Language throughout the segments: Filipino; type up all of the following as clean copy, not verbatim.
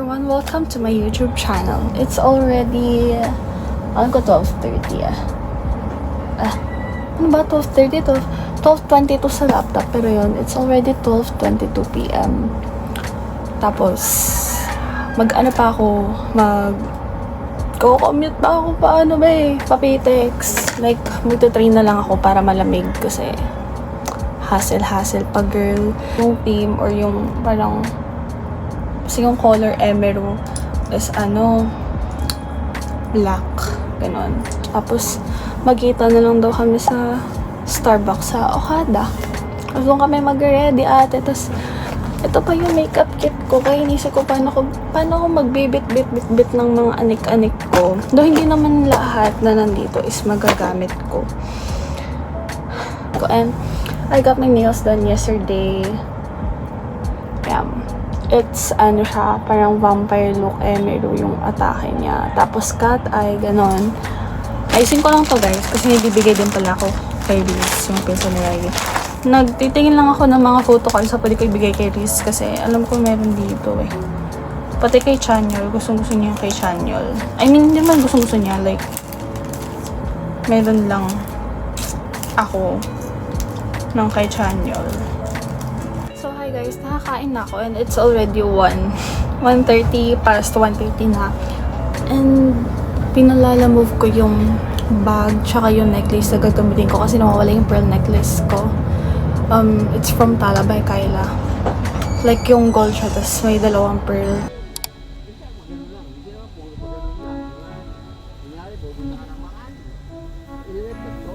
everyone, welcome to my YouTube channel. It's already, alam ko 12:30 ano ba 12:30? 12:22 sa laptop, pero yun, it's already 12:22 p.m. Tapos, mag-ano pa ako, commute pa ako, paano ba papitex. Like, magta-train na lang ako para malamig kasi hassle pa girl. Yung team or yung parang kasi yung color emerald is black. Ganon. Tapos, magkita na lang daw kami sa Starbucks sa Okada. Tapos doon kami mag-ready ate. Tapos, ito pa yung makeup kit ko. Kaya inisip ko paano ko magbibit-bit ng mga anik-anik ko. Though hindi naman lahat na nandito is magagamit ko. And, I got my nails done yesterday. It's siya, parang vampire look, meron yung atake niya. Tapos cat eye, ganon. Ayusin ko lang to guys, kasi nabibigay din pala ako kay Riz, yung pencil ni Riley. Nagtitingin lang ako ng mga photo cards sa pwede ko ibigay kay Riz, kasi alam ko meron dito Pati kay Chanyol, gusto niya kay Chanyol. I mean, hindi naman gusto niya, like, meron lang ako ng kay Chanyol. So, hi guys, nakakain na ako and it's already 1:30 past 1:30 na. And, pinalalamove ko yung bag tsaka yung necklace na gagamitin ko kasi nawawala yung pearl necklace ko. It's from Tala by Kyla. Like, yung gold siya, tas may dalawang pearl.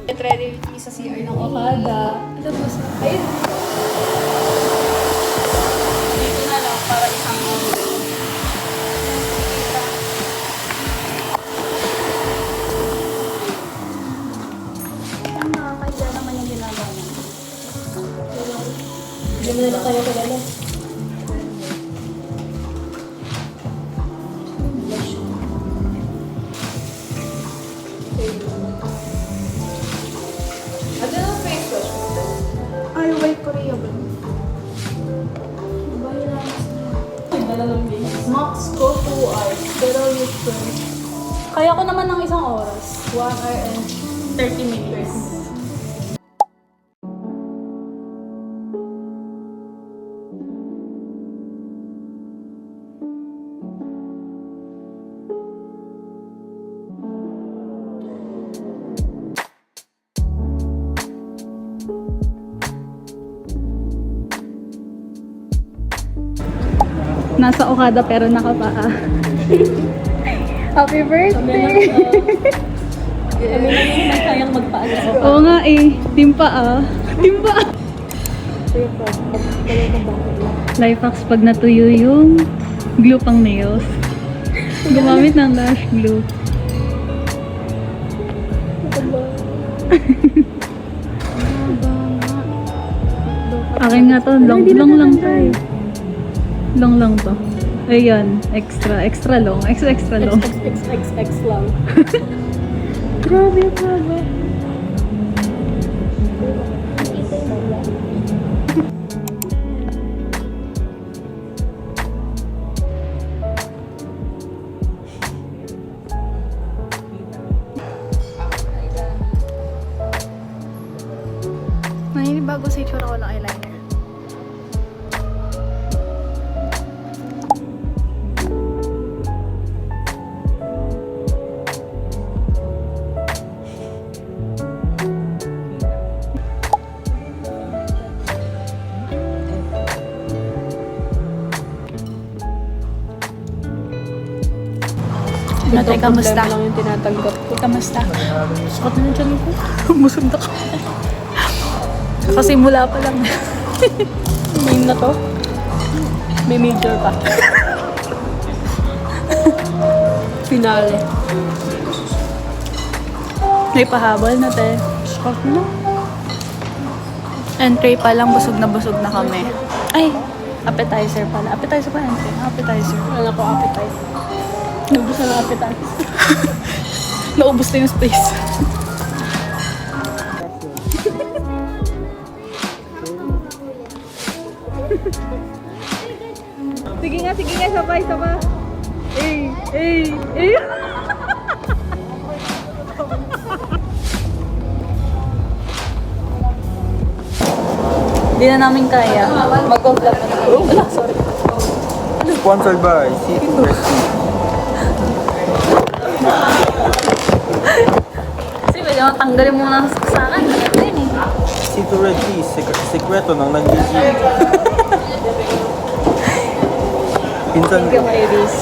Get ready with me sa CR ng Okada. Tapos, ayun. Dito na lang para isang nakakaya naman yung ginagawa niya. Hindi mo na lang kayo kilala. Ay, white Korea ba? Max ko 2 hours. Pero usually, kaya ko naman ng isang oras. 1 hour and 30 minutes. Nasa Okada pero nakapaa. Happy birthday! Kami lang yung may kayang magpaa sa Okada. Oo nga Timpa. Life hacks pag natuyo yung glue pang nails. Gumamit ng lash glue. Akin nga to, long lang tayo. Long lang to. Ayan, extra long. Extra long. XXX lang. Grabe. Naninibago sa itsura ko ng eyeliner. Ate, kamusta? Lang yung tinatanggap ko. Kamusta? Sakot na dyan ko. Busog na ka. Kakasimula pa lang. Main na to. May major pa. Finale. May pahabol na te. Sakot na. Entry pa lang, busog na kami. Ay! Appetizer pala. Appetizer pa entry. Appetizer. Wala ko appetizer. Naubos na ng appetizer. Naubos na yung space. Sige nga, sabay. Hindi na namin kaya. Mag-vlog na namin. Wala, sorry. Sponsored by City Prestige. Kasi pwede mo tanggalin mo na sa akin. Ito yun eh. City Red Cheese, sekreto ng nag-GG. Pinsan Thank you, Iris.